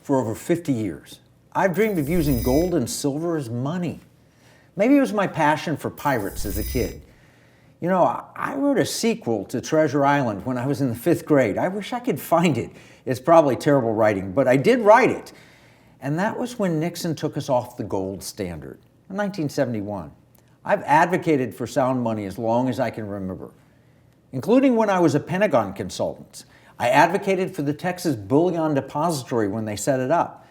for over 50 years. I've dreamed of using gold and silver as money. Maybe it was my passion for pirates as a kid. You know, I wrote a sequel to Treasure Island when I was in the 5th grade. I wish I could find it. It's probably terrible writing, but I did write it. And that was when Nixon took us off the gold standard in 1971. I've advocated for sound money as long as I can remember, including when I was a Pentagon consultant. I advocated for the Texas Bullion Depository when they set it up.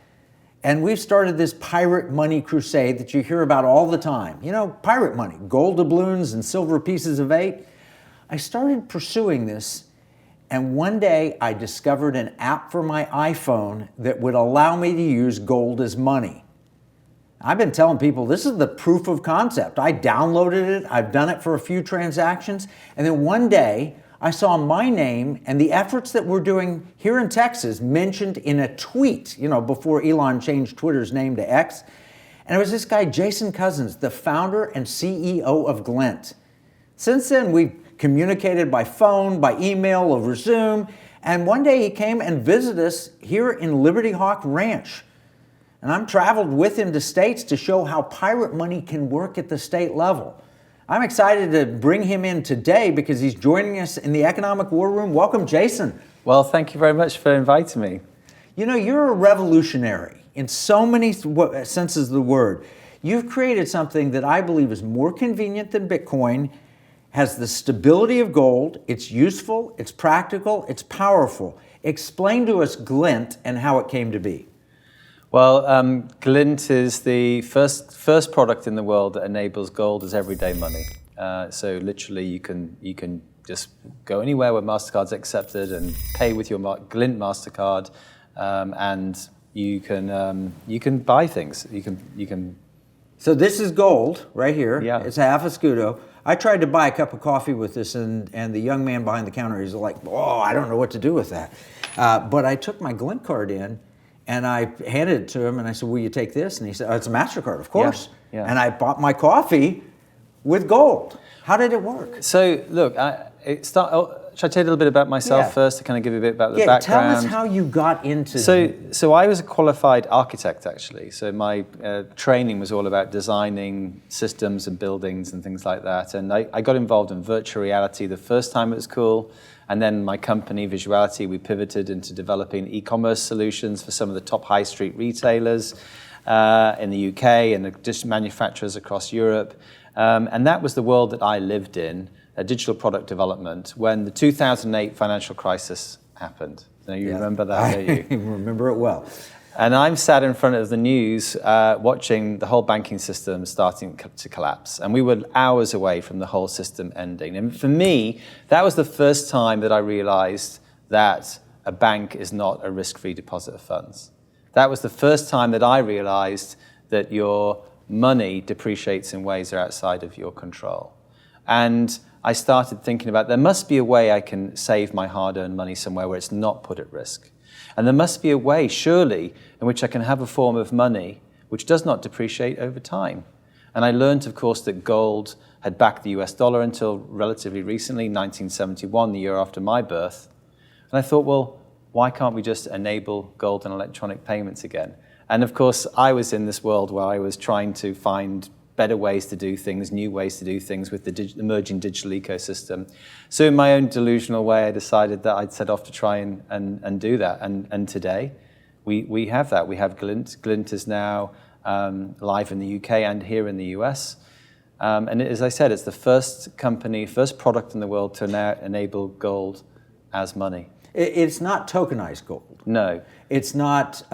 And we've started this pirate money crusade that you hear about all the time. You know, pirate money, gold doubloons and silver pieces of 8. I started pursuing this, and one day I discovered an app for my iPhone that would allow me to use gold as money. I've been telling people this is the proof of concept. I downloaded it, I've done it for a few transactions, and then one day I saw my name and the efforts that we're doing here in Texas mentioned in a tweet, you know, before Elon changed Twitter's name to X. And it was this guy, Jason Cozens, the founder and CEO of Glint. Since then, we've communicated by phone, by email, over Zoom, and one day he came and visited us here in Liberty Hawk Ranch. And I'm traveled with him to states to show how pirate money can work at the state level. I'm excited to bring him in today because he's joining us in the Economic War Room. Welcome, Jason. Well, thank you very much for inviting me. You know, you're a revolutionary in so many senses of the word. You've created something that I believe is more convenient than Bitcoin, has the stability of gold, it's useful, it's practical, it's powerful. Explain to us Glint and how it came to be. Well, Glint is the first product in the world that enables gold as everyday money. So literally, you can just go anywhere where Mastercard's accepted and pay with your Glint Mastercard, and you can buy things. You can. So this is gold right here. Yeah. It's half a scudo. I tried to buy a cup of coffee with this, and the young man behind the counter, he's like, "Oh, I don't know what to do with that." But I took my Glint card in. And I handed it to him, and I said, "Will you take this?" And he said, "Oh, it's a MasterCard, of course." Yeah. And I bought my coffee with gold. How did it work? So, look, should I tell you a little bit about myself first to kind of give you a bit about the background? Tell us how you got into... So I was a qualified architect, actually. So my training was all about designing systems and buildings and things like that. And I got involved in virtual reality the first time it was cool. And then my company, Visuality, we pivoted into developing e-commerce solutions for some of the top high street retailers in the UK and just manufacturers across Europe. And that was the world that I lived in, digital product development, when the 2008 financial crisis happened. So you remember that, don't you? I remember it well. And I'm sat in front of the news watching the whole banking system starting to collapse. And we were hours away from the whole system ending. And for me, that was the first time that I realized that a bank is not a risk-free deposit of funds. That was the first time that I realized that your money depreciates in ways that are outside of your control. And I started thinking about there must be a way I can save my hard-earned money somewhere where it's not put at risk. And there must be a way, surely, in which I can have a form of money which does not depreciate over time. And I learned, of course, that gold had backed the US dollar until relatively recently, 1971, the year after my birth. And I thought, well, why can't we just enable gold and electronic payments again? And of course, I was in this world where I was trying to find better ways to do things, new ways to do things with the emerging digital ecosystem. So in my own delusional way, I decided that I'd set off to try and do that. And today, we have that. We have Glint. Glint is now live in the UK and here in the US. And as I said, it's the first product in the world to now enable gold as money. It's not tokenized gold. No. It's not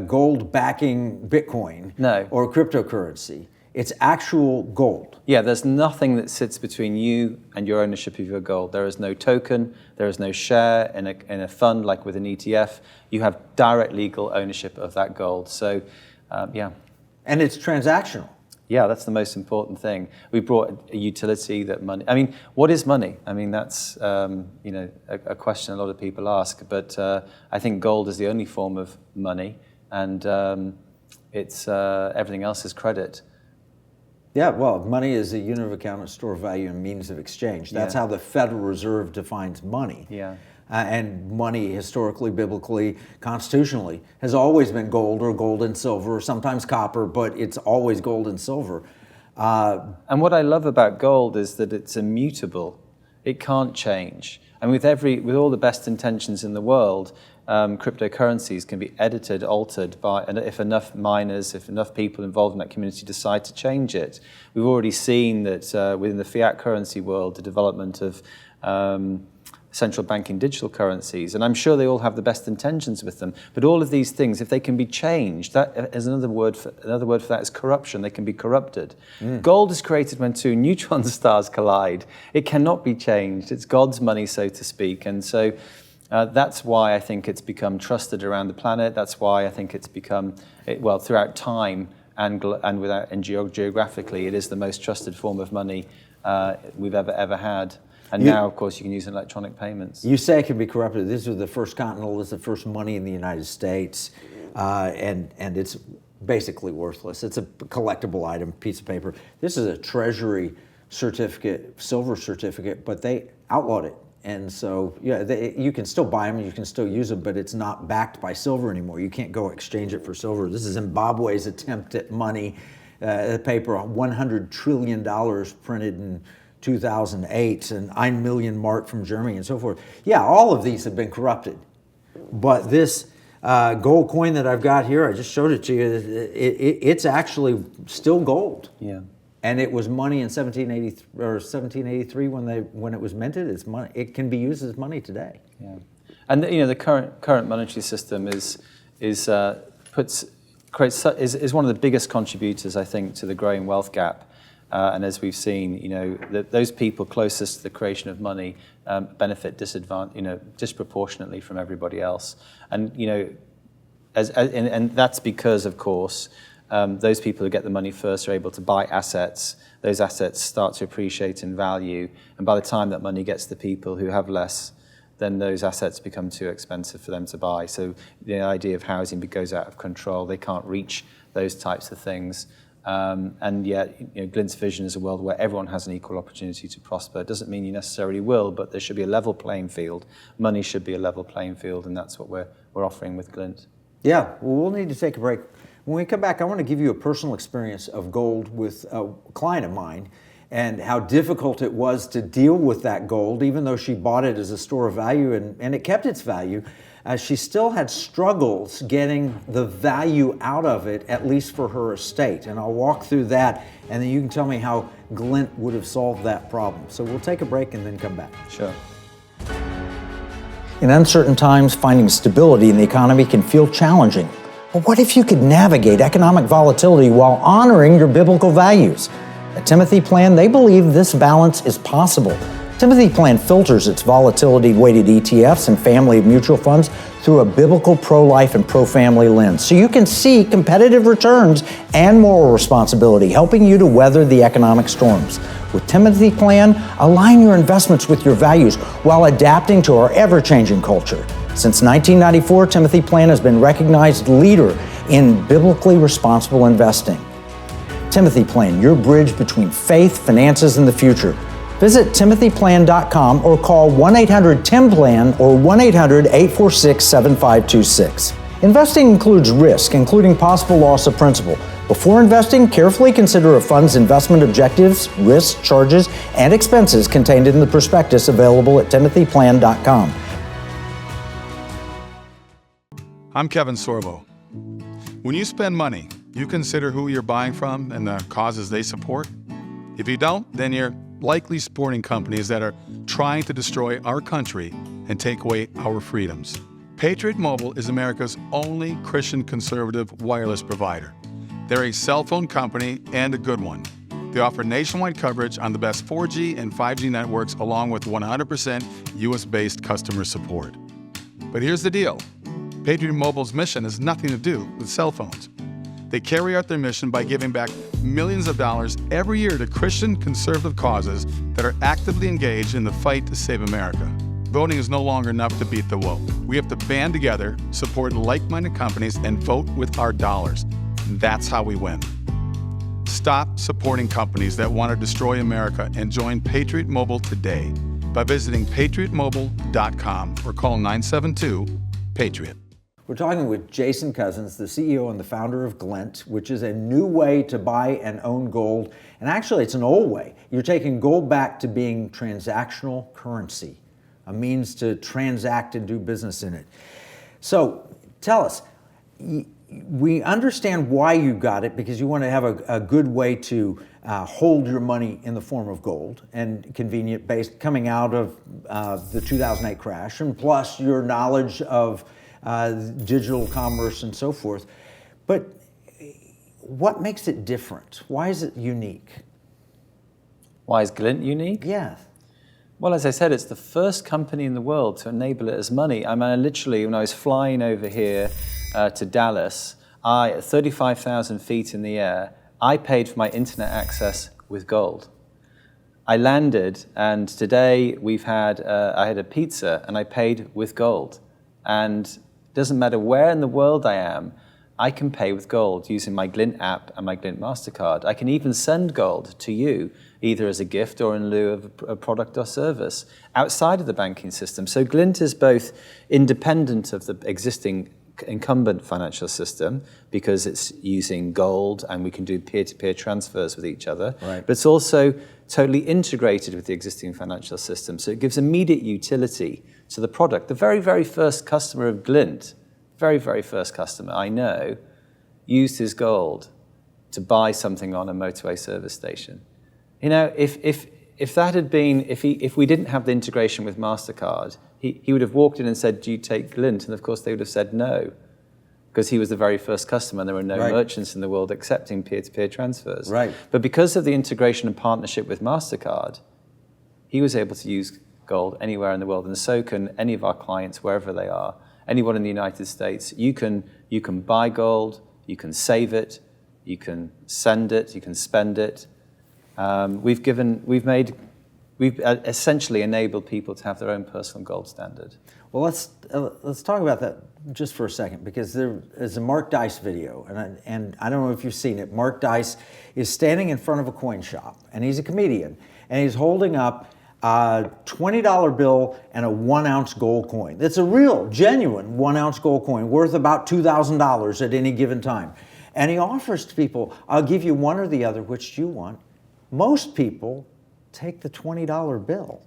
gold backing Bitcoin or cryptocurrency. It's actual gold. Yeah, there's nothing that sits between you and your ownership of your gold. There is no token, there is no share in a fund like with an ETF. You have direct legal ownership of that gold. So, yeah. And it's transactional. Yeah, that's the most important thing. We brought a utility that money. I mean, what is money? I mean, that's a question a lot of people ask. But I think gold is the only form of money, and it's everything else is credit. Yeah, well, money is a unit of account, a store of value, and means of exchange. That's how the Federal Reserve defines money. Yeah. and money historically, biblically, constitutionally has always been gold or gold and silver, or sometimes copper, but it's always gold and silver. And what I love about gold is that it's immutable. It can't change. And with all the best intentions in the world, cryptocurrencies can be edited, altered and if enough miners, if enough people involved in that community decide to change it. We've already seen that within the fiat currency world, the development of central banking digital currencies, and I'm sure they all have the best intentions with them. But all of these things, if they can be changed, that is another word for that is corruption. They can be corrupted. Gold is created when two neutron stars collide. It cannot be changed. It's God's money, so to speak. And so that's why I think it's become trusted around the planet. That's why I think it's become, throughout time and geographically, it is the most trusted form of money we've ever had. And now, of course, you can use electronic payments. You say it can be corrupted. This was the first continental, this is the first money in the United States, and it's basically worthless. It's a collectible item, piece of paper. This is a treasury certificate, silver certificate, but they outlawed it. And so, you can still buy them, you can still use them, but it's not backed by silver anymore. You can't go exchange it for silver. This is Zimbabwe's attempt at money, paper, $100 trillion printed in 2008, and 1 million mark from Germany and so forth. Yeah, all of these have been corrupted. But this gold coin that I've got here, I just showed it to you, it's actually still gold. Yeah. And it was money in 1783 when it was minted. It's money. It can be used as money today. Yeah. And the current monetary system is one of the biggest contributors, I think, to the growing wealth gap. And as we've seen, those people closest to the creation of money benefit disproportionately from everybody else. And and that's because, of course, those people who get the money first are able to buy assets. Those assets start to appreciate in value, and by the time that money gets to people who have less, then those assets become too expensive for them to buy. So the idea of housing goes out of control. They can't reach those types of things. And yet, Glint's vision is a world where everyone has an equal opportunity to prosper. It doesn't mean you necessarily will, but there should be a level playing field. Money should be a level playing field, and that's what we're offering with Glint. Yeah, well, we'll need to take a break. When we come back, I want to give you a personal experience of gold with a client of mine and how difficult it was to deal with that gold, even though she bought it as a store of value and it kept its value. She still had struggles getting the value out of it, at least for her estate. And I'll walk through that, and then you can tell me how Glint would have solved that problem. So we'll take a break and then come back. Sure. In uncertain times, finding stability in the economy can feel challenging. But what if you could navigate economic volatility while honoring your biblical values? At Timothy Plan, they believe this balance is possible. Timothy Plan filters its volatility-weighted ETFs and family of mutual funds through a biblical pro-life and pro-family lens, so you can see competitive returns and moral responsibility, helping you to weather the economic storms. With Timothy Plan, align your investments with your values while adapting to our ever-changing culture. Since 1994, Timothy Plan has been recognized leader in biblically responsible investing. Timothy Plan, your bridge between faith, finances, and the future. Visit timothyplan.com or call 1-800-TIM-PLAN or 1-800-846-7526. Investing includes risk, including possible loss of principal. Before investing, carefully consider a fund's investment objectives, risks, charges, and expenses contained in the prospectus available at timothyplan.com. I'm Kevin Sorbo. When you spend money, you consider who you're buying from and the causes they support. If you don't, then you're likely supporting companies that are trying to destroy our country and take away our freedoms. Patriot Mobile is America's only Christian conservative wireless provider. They're a cell phone company and a good one. They offer nationwide coverage on the best 4G and 5G networks along with 100% US-based customer support. But here's the deal. Patriot Mobile's mission has nothing to do with cell phones. They carry out their mission by giving back millions of dollars every year to Christian conservative causes that are actively engaged in the fight to save America. Voting is no longer enough to beat the woke. We have to band together, support like-minded companies, and vote with our dollars. That's how we win. Stop supporting companies that want to destroy America and join Patriot Mobile today. by visiting patriotmobile.com or call 972-PATRIOT. We're talking with Jason Cozens, the CEO and the founder of Glint, which is a new way to buy and own gold. And actually, it's an old way. You're taking gold back to being transactional currency, a means to transact and do business in it. So tell us, we understand why you got it, because you want to have a good way to hold your money in the form of gold, and convenient based coming out of the 2008 crash, and plus your knowledge of digital commerce and so forth. But what makes it different? Why is it unique? Why is Glint unique? Yeah. Well, as I said, it's the first company in the world to enable it as money. I mean, I literally, when I was flying over here to Dallas, at 35,000 feet in the air, I paid for my internet access with gold. I landed, and today I had a pizza, and I paid with gold. And it doesn't matter where in the world I am, I can pay with gold using my Glint app and my Glint MasterCard. I can even send gold to you, either as a gift or in lieu of a product or service, outside of the banking system. So Glint is both independent of the existing incumbent financial system, because it's using gold and we can do peer-to-peer transfers with each other, right. But it's also totally integrated with the existing financial system. So it gives immediate utility to the product. The very, very first customer of Glint, very, very first customer I know, used his gold to buy something on a motorway service station. You know, if that had been, if we didn't have the integration with MasterCard, he would have walked in and said, "Do you take Glint?" And of course they would have said no, because he was the very first customer and there were no right. merchants in the world accepting peer-to-peer transfers. Right. But because of the integration and partnership with MasterCard, he was able to use gold anywhere in the world, and so can any of our clients wherever they are. Anyone in the United States, you can buy gold, you can save it, you can send it, you can spend it. We've essentially enabled people to have their own personal gold standard. Well, let's talk about that just for a second, because there is a Mark Dice video, and I don't know if you've seen it. Mark Dice is standing in front of a coin shop, and he's a comedian, and he's holding up a $20 bill and a 1-ounce gold coin. That's a real, genuine 1-ounce gold coin worth about $2,000 at any given time. And he offers to people, "I'll give you one or the other, which do you want?" Most people take the $20 bill.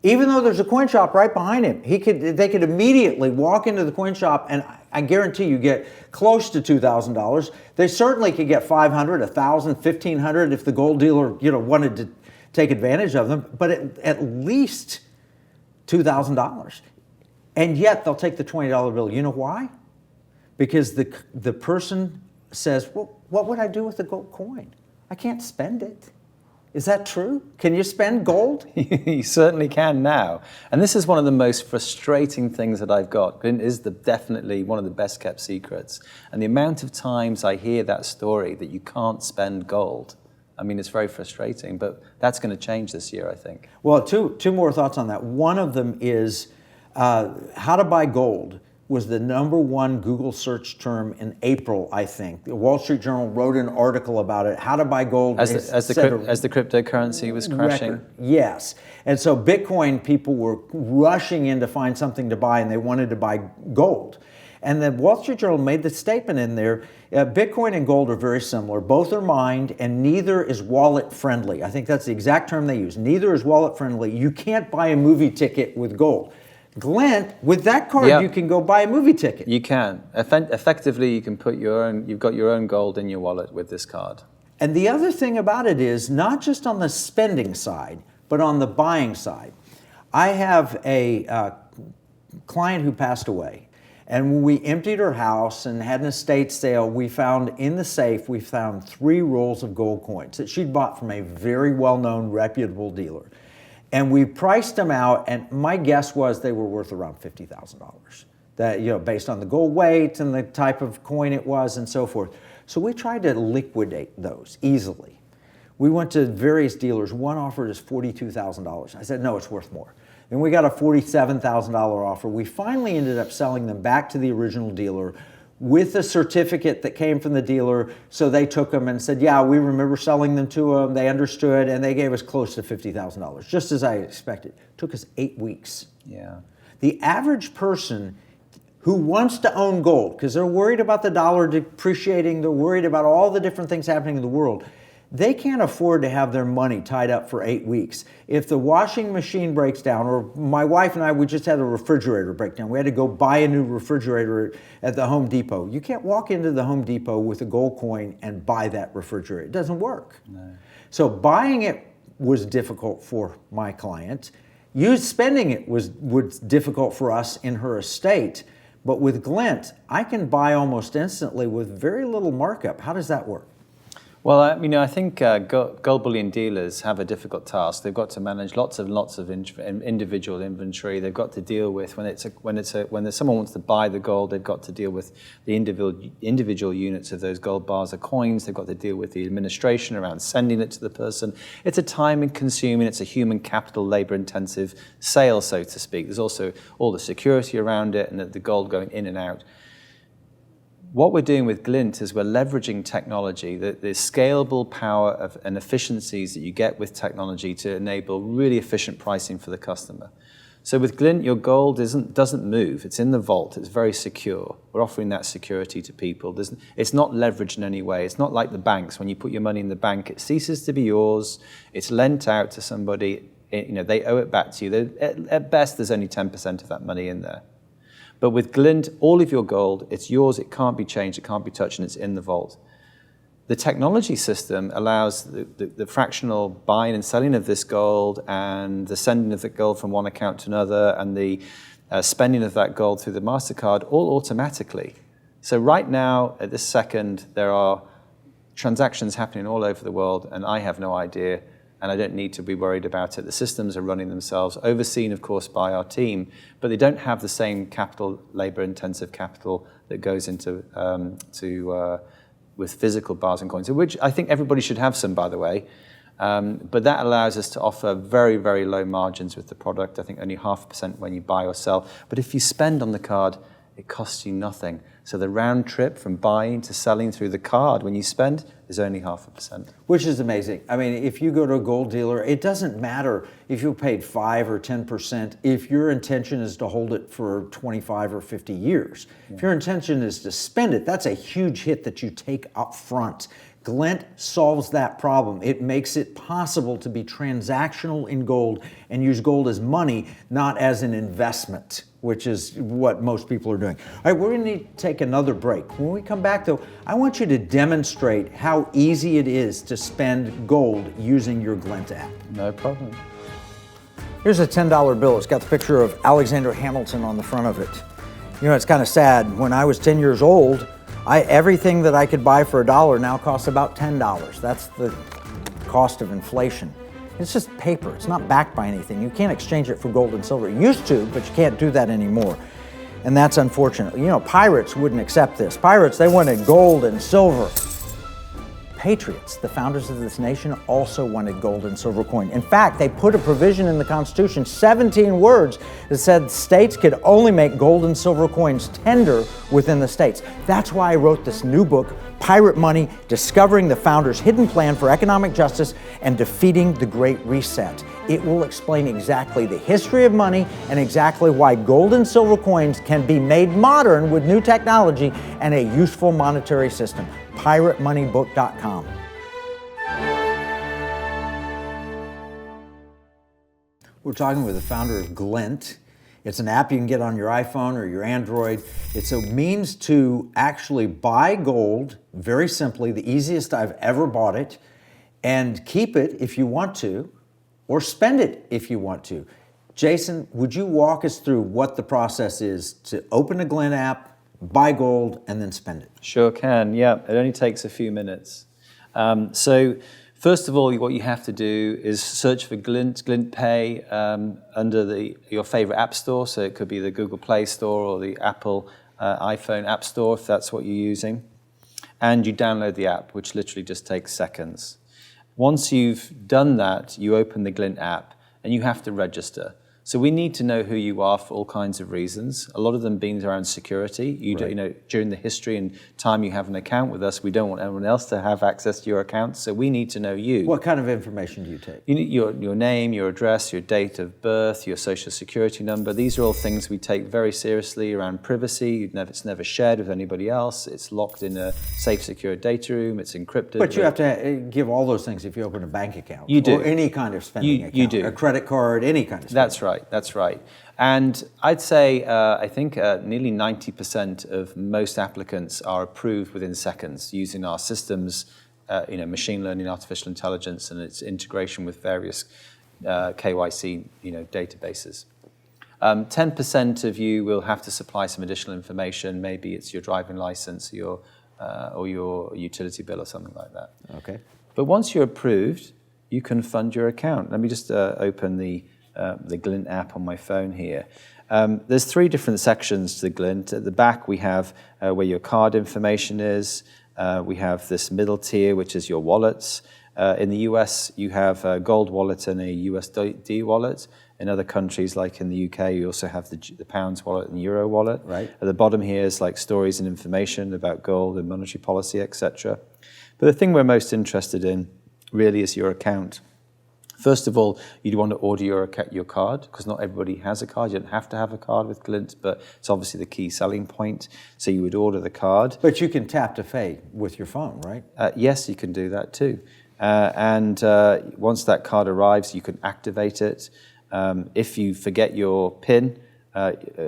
Even though there's a coin shop right behind him, they could immediately walk into the coin shop, and I guarantee you get close to $2,000. They certainly could get $500, $1,000, $1,500 if the gold dealer, wanted to take advantage of them, but at least $2,000. And yet they'll take the $20 bill. You know why? Because the person says, "Well, what would I do with the gold coin? I can't spend it." Is that true? Can you spend gold? You certainly can now. And this is one of the most frustrating things that I've got. Glint is definitely one of the best kept secrets. And the amount of times I hear that story that you can't spend gold, I mean, it's very frustrating, but that's going to change this year, I think. Well, two more thoughts on that. One of them is how to buy gold was the #1 Google search term in April, I think. The Wall Street Journal wrote an article about it, how to buy gold. As the cryptocurrency was crashing? Record. Yes. And so Bitcoin people were rushing in to find something to buy, and they wanted to buy gold. And the Wall Street Journal made the statement in there, Bitcoin and gold are very similar. Both are mined, and neither is wallet friendly. I think that's the exact term they use. Neither is wallet friendly. You can't buy a movie ticket with gold. Glint, with that card, Yep. You can go buy a movie ticket. You can. Effectively, you can put you've got your own gold in your wallet with this card. And the other thing about it is, not just on the spending side, but on the buying side. I have a client who passed away. And when we emptied her house and had an estate sale, we found in the safe, 3 rolls of gold coins that she'd bought from a very well-known, reputable dealer. And we priced them out, and my guess was they were worth around $50,000. That, based on the gold weight and the type of coin it was and so forth. So we tried to liquidate those easily. We went to various dealers. One offered us $42,000. I said, no, it's worth more. Then we got a $47,000 offer. We finally ended up selling them back to the original dealer with a certificate that came from the dealer. So they took them and said, yeah, we remember selling them to them. They understood, and they gave us close to $50,000, just as I expected. It took us 8 weeks. Yeah. The average person who wants to own gold, because they're worried about the dollar depreciating, they're worried about all the different things happening in the world, they can't afford to have their money tied up for 8 weeks. If the washing machine breaks down, or my wife and I, we just had a refrigerator break down. We had to go buy a new refrigerator at the Home Depot. You can't walk into the Home Depot with a gold coin and buy that refrigerator. It doesn't work. No. So buying it was difficult for my client. Spending it was difficult for us in her estate. But with Glint, I can buy almost instantly with very little markup. How does that work? Well, I think gold bullion dealers have a difficult task. They've got to manage lots of individual inventory. They've got to deal with when someone wants to buy the gold, they've got to deal with the individual units of those gold bars or coins. They've got to deal with the administration around sending it to the person. It's a time-consuming, it's a human capital, labor-intensive sale, so to speak. There's also all the security around it and the gold going in and out. What we're doing with Glint is we're leveraging technology, the scalable power and efficiencies that you get with technology to enable really efficient pricing for the customer. So with Glint, your gold doesn't move. It's in the vault. It's very secure. We're offering that security to people. It's not leveraged in any way. It's not like the banks. When you put your money in the bank, it ceases to be yours. It's lent out to somebody. They owe it back to you. At best, there's only 10% of that money in there. But with Glint, all of your gold, it's yours, it can't be changed, it can't be touched, and it's in the vault. The technology system allows the fractional buying and selling of this gold and the sending of the gold from one account to another and the spending of that gold through the MasterCard all automatically. So right now, at this second, there are transactions happening all over the world, and I have no idea, and I don't need to be worried about it. The systems are running themselves, overseen, of course, by our team, but they don't have the same capital, labor-intensive capital that goes into with physical bars and coins, which I think everybody should have some, by the way. But that allows us to offer very, very low margins with the product. I think only 0.5% when you buy or sell. But if you spend on the card, it costs you nothing. So the round trip from buying to selling through the card when you spend is only 0.5%. Which is amazing. I mean, if you go to a gold dealer, it doesn't matter if you paid 5 or 10%, if your intention is to hold it for 25 or 50 years. Yeah. If your intention is to spend it, that's a huge hit that you take up front. Glint solves that problem. It makes it possible to be transactional in gold and use gold as money, not as an investment, which is what most people are doing. All right, we're going to need to take another break. When we come back, though, I want you to demonstrate how easy it is to spend gold using your Glint app. No problem. Here's a $10 bill. It's got the picture of Alexander Hamilton on the front of it. You know, it's kind of sad. When I was 10 years old, everything that I could buy for $1 now costs about $10. That's the cost of inflation. It's just paper. It's not backed by anything. You can't exchange it for gold and silver. You used to, but you can't do that anymore. And that's unfortunate. You know, pirates wouldn't accept this. Pirates, they wanted gold and silver. Patriots, the founders of this nation, also wanted gold and silver coin. In fact, they put a provision in the Constitution, 17 words, that said states could only make gold and silver coins tender within the states. That's why I wrote this new book, Pirate Money, Discovering the Founders' Hidden Plan for Economic Justice and Defeating the Great Reset. It will explain exactly the history of money and exactly why gold and silver coins can be made modern with new technology and a useful monetary system. PirateMoneyBook.com. We're talking with the founder of Glint. It's an app you can get on your iPhone or your Android. It's a means to actually buy gold, very simply, the easiest I've ever bought it, and keep it if you want to, or spend it if you want to. Jason, would you walk us through what the process is to open a Glint app, buy gold, and then spend it? Sure can, yeah. It only takes a few minutes. So first of all, what you have to do is search for Glint Pay under your favorite app store. So it could be the Google Play Store or the Apple iPhone App Store, if that's what you're using. And you download the app, which literally just takes seconds. Once you've done that, you open the Glint app and you have to register. So we need to know who you are for all kinds of reasons. A lot of them being around security. During the history and time you have an account with us, we don't want anyone else to have access to your account, so we need to know you. What kind of information do you take? You need your name, your address, your date of birth, your social security number. These are all things we take very seriously around privacy. It's never shared with anybody else. It's locked in a safe, secure data room. It's encrypted. But you have to give all those things if you open a bank account. You do. Or any kind of spending account. You do. A credit card, any kind of spending. That's right. And I'd say, I think nearly 90% of most applicants are approved within seconds using our systems, machine learning, artificial intelligence, and its integration with various KYC, databases. 10% of you will have to supply some additional information. Maybe it's your driving license, or your utility bill or something like that. Okay. But once you're approved, you can fund your account. Let me just open the Glint app on my phone here. There's 3 different sections to the Glint. At the back, we have where your card information is. We have this middle tier, which is your wallets. In the US, you have a gold wallet and a USD wallet. In other countries, like in the UK, you also have the pounds wallet and euro wallet. Right. At the bottom here is like stories and information about gold and monetary policy, etc. But the thing we're most interested in really is your account. First of all, you'd want to order your card, because not everybody has a card. You don't have to have a card with Glint, but it's obviously the key selling point. So you would order the card. But you can tap to pay with your phone, right? Yes, you can do that too. And once that card arrives, you can activate it. If you forget your PIN,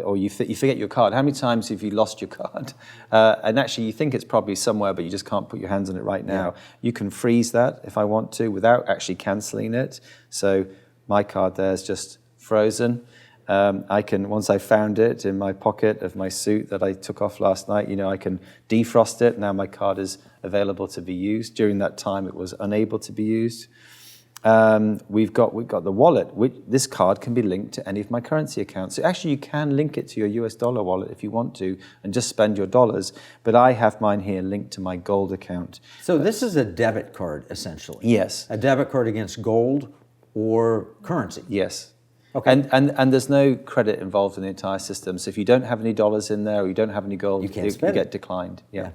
or you forget your card, how many times have you lost your card? And actually, you think it's probably somewhere, but you just can't put your hands on it right now. Yeah. You can freeze that if I want to without actually cancelling it. So my card there is just frozen. I can, once I found it in my pocket of my suit that I took off last night, I can defrost it. Now my card is available to be used. During that time, it was unable to be used. We've got the wallet. This card can be linked to any of my currency accounts. So actually, you can link it to your US dollar wallet if you want to, and just spend your dollars. But I have mine here linked to my gold account. So this is a debit card, essentially. Yes. A debit card against gold or currency. Yes. Okay. And there's no credit involved in the entire system. So if you don't have any dollars in there, or you don't have any gold, you you get declined. Yeah.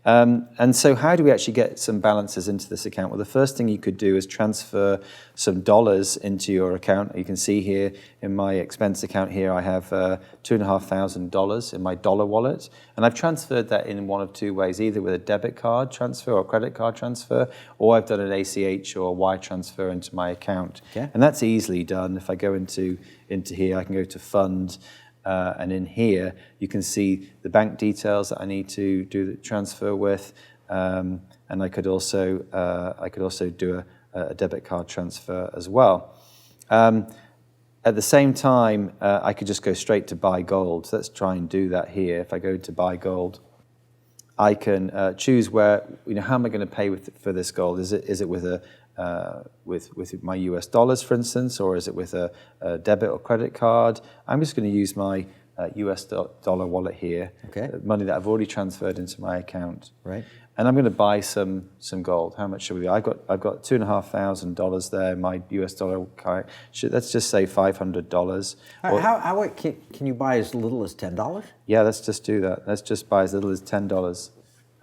And so how do we actually get some balances into this account? Well, the first thing you could do is transfer some dollars into your account. You can see here in my expense account here, I have $2,500 in my dollar wallet. And I've transferred that in one of 2 ways, either with a debit card transfer or a credit card transfer, or I've done an ACH or a wire transfer into my account. Okay. And that's easily done. If I go into here, I can go to fund. And in here, you can see the bank details that I need to do the transfer with, and I could also do a debit card transfer as well. At the same time, I could just go straight to buy gold. So let's try and do that here. If I go to buy gold, I can choose where, how am I going to pay for this gold? Is it with with my US dollars, for instance, or is it with a debit or credit card? I'm just going to use my US dollar wallet here, okay. Money that I've already transferred into my account. Right. And I'm going to buy some gold. How much should we do? I've got $2,500 there. My US dollar card. Let's just say $500. How can you buy as little as $10? Yeah, let's just do that. Let's just buy as little as $10.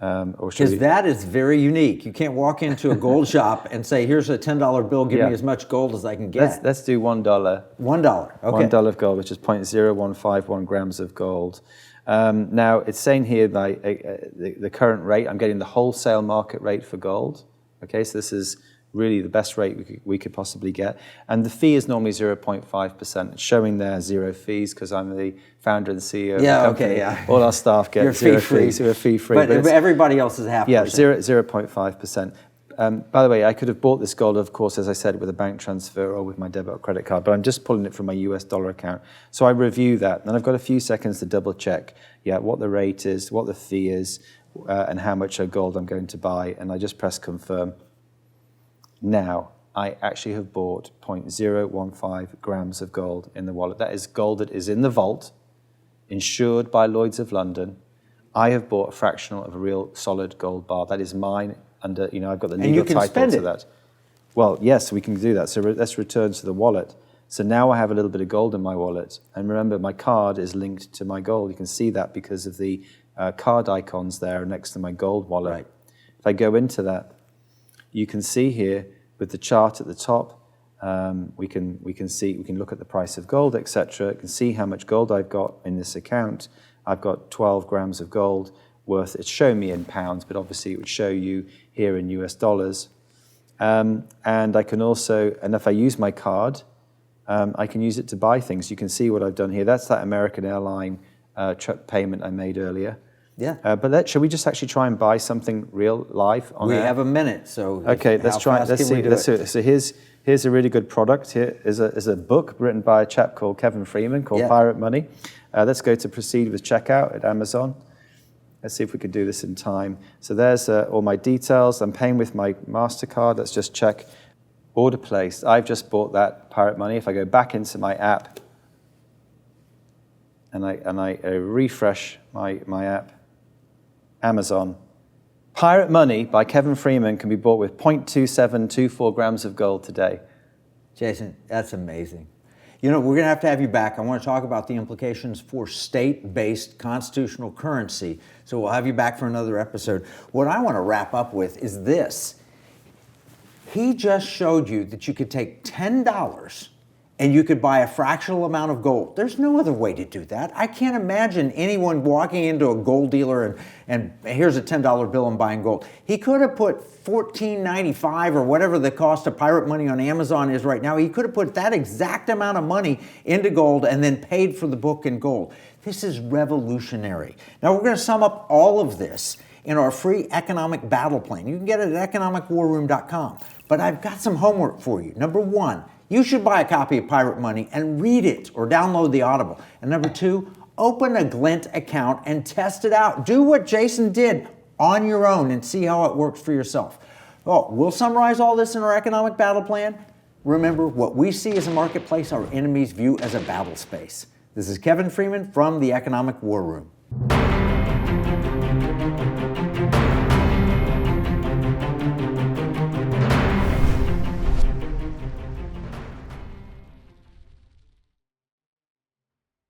Because that is very unique. You can't walk into a gold shop and say, "Here's a $10 bill. Give me as much gold as I can get." Let's do $1. $1. Okay. $1 of gold, which is 0.0151 grams of gold. Now, it's saying here that the current rate, I'm getting the wholesale market rate for gold. Okay, so this is really the best rate we could possibly get. And the fee is normally 0.5%. It's showing there 0 fees because I'm the founder and CEO of the company. Okay, yeah. All our staff get 0 fees. We're fee-free. But everybody else is 0.5%. Yeah, 0.5%. By the way, I could have bought this gold, of course, as I said, with a bank transfer or with my debit or credit card, but I'm just pulling it from my US dollar account. So I review that, and I've got a few seconds to double check, what the rate is, what the fee is, and how much of gold I'm going to buy, and I just press confirm. Now, I actually have bought 0.015 grams of gold in the wallet. That is gold that is in the vault, insured by Lloyd's of London. I have bought a fractional of a real solid gold bar. That is mine. Under, I've got the legal title to that. Well, yes, we can do that. So let's return to the wallet. So now I have a little bit of gold in my wallet. And remember, my card is linked to my gold. You can see that because of the card icons there next to my gold wallet. Right. If I go into that, you can see here with the chart at the top, we can look at the price of gold, etc. You can see how much gold I've got in this account. I've got 12 grams of gold worth. It's showing me in pounds, but obviously it would show you here in US dollars. And I can also, and if I use my card, I can use it to buy things. You can see what I've done here. That's that American airline truck payment I made earlier. Yeah. But shall we just actually try and buy something real live on We air? have a minute, so Okay, let's try. Let's see. Let's do it. So here's a really good product. Here is a book written by a chap called Kevin Freeman called Pirate Money. Let's go to proceed with checkout at Amazon. Let's see if we could do this in time. So there's all my details. I'm paying with my MasterCard. Let's just check. Order placed. I've just bought that Pirate Money. If I go back into my app and I refresh my app, Amazon. Pirate Money by Kevin Freeman can be bought with 0.2724 grams of gold today. Jason, that's amazing. You know, we're going to have you back. I want to talk about the implications for state-based constitutional currency. So we'll have you back for another episode. What I want to wrap up with is this. He just showed you that you could take $10 and you could buy a fractional amount of gold. There's no other way to do that. I can't imagine anyone walking into a gold dealer and here's a $10 bill and buying gold. He could have put $14.95 or whatever the cost of Pirate Money on Amazon is right now. He could have put that exact amount of money into gold and then paid for the book in gold. This is revolutionary. Now we're going to sum up all of this in our free economic battle plan. You can get it at EconomicWarRoom.com. But I've got some homework for you. Number one, you should buy a copy of Pirate Money and read it or download the Audible. And number two, open a Glint account and test it out. Do what Jason did on your own and see how it works for yourself. Well, we'll summarize all this in our economic battle plan. Remember, what we see as a marketplace, our enemies view as a battle space. This is Kevin Freeman from the Economic War Room.